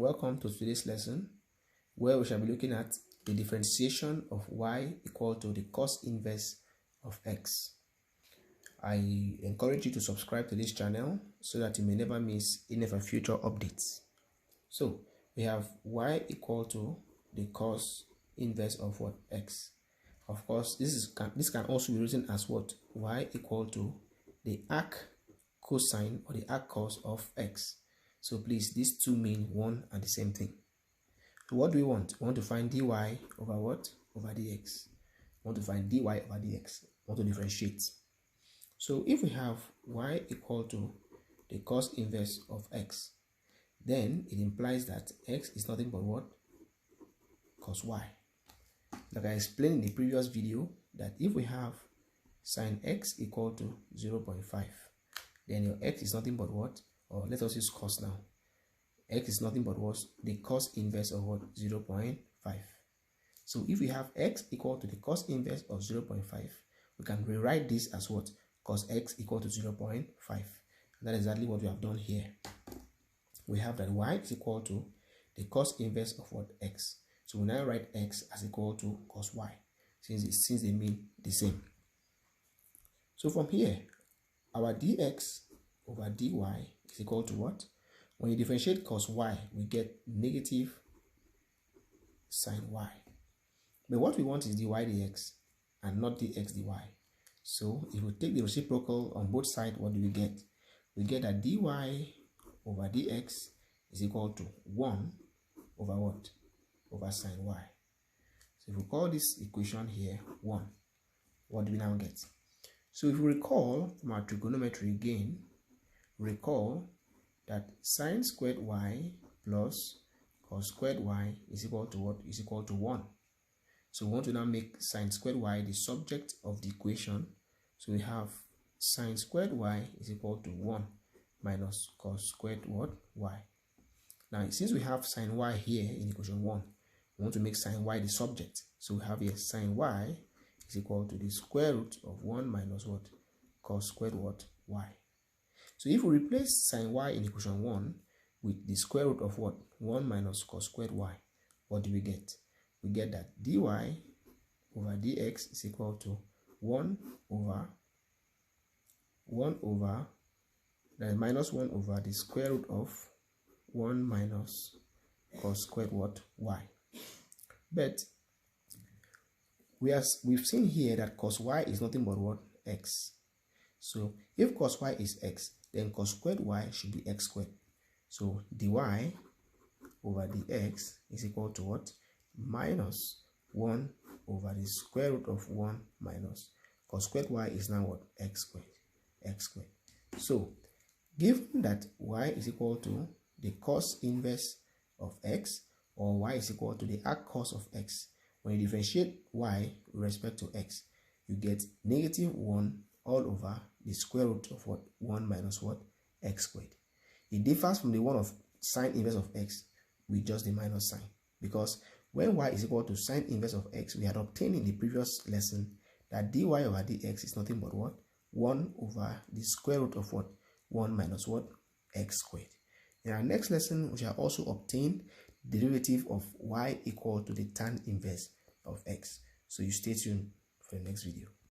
Welcome to today's lesson, where we shall be looking at the differentiation of y equal to the cos inverse of x. I encourage you to subscribe to this channel so that you may never miss any of our future updates. So we have y equal to the cos inverse of what? X. Of course, this can also be written as what? Y equal to the arc cosine or the arc cos of x. So please, these two mean one and the same thing. So what do we want? We want to find dy over what? Over dx. We want to find dy over dx. We want to differentiate. So if we have y equal to the cos inverse of x, then it implies that x is nothing but what? Cos y. Like I explained in the previous video, that if we have sine x equal to 0.5, then your x is nothing but what? Or let us use cos now. X is nothing but what? The cos inverse of what? 0.5. So if we have x equal to the cos inverse of 0.5, we can rewrite this as what? Cos x equal to 0.5. And that is exactly what we have done here. We have that y is equal to the cos inverse of what? X. So we now write x as equal to cos y, since they mean the same. So from here, our dx over dy is equal to what? When you differentiate cos y, we get negative sine y. But what we want is dy dx and not dx dy. So if we take the reciprocal on both sides, what do we get? We get that dy over dx is equal to 1 over what? Over sine y. So if we call this equation here 1, what do we now get? So if you recall from our trigonometry again, recall that sine squared y plus cos squared y is equal to what? Is equal to 1. So we want to now make sine squared y the subject of the equation. So we have sine squared y is equal to 1 minus cos squared what? Y. Now since we have sine y here in equation 1, we want to make sine y the subject. So we have here sine y is equal to the square root of 1 minus what? Cos squared what? Y. So if we replace sine y in equation 1 with the square root of what? 1 minus cos squared y, what do we get? We get that dy over dx is equal to 1 over that is minus 1 over the square root of 1 minus cos squared what? Y. But we've seen here that cos y is nothing but what? X. So if cos y is x, then cos squared y should be x squared. So dy over dx is equal to what? Minus 1 over the square root of 1 minus cos squared y is now what? X squared. X squared. So given that y is equal to the cos inverse of x, or y is equal to the arc cos of x, when you differentiate y with respect to x, you get negative 1 all over the square root of what? 1 minus what? X squared. It differs from the one of sine inverse of x with just the minus sign, because when y is equal to sine inverse of x, we had obtained in the previous lesson that dy over dx is nothing but what? 1 over the square root of what? 1 minus what? X squared. In our next lesson, we shall also obtain the derivative of y equal to the tan inverse of x. So you stay tuned for the next video.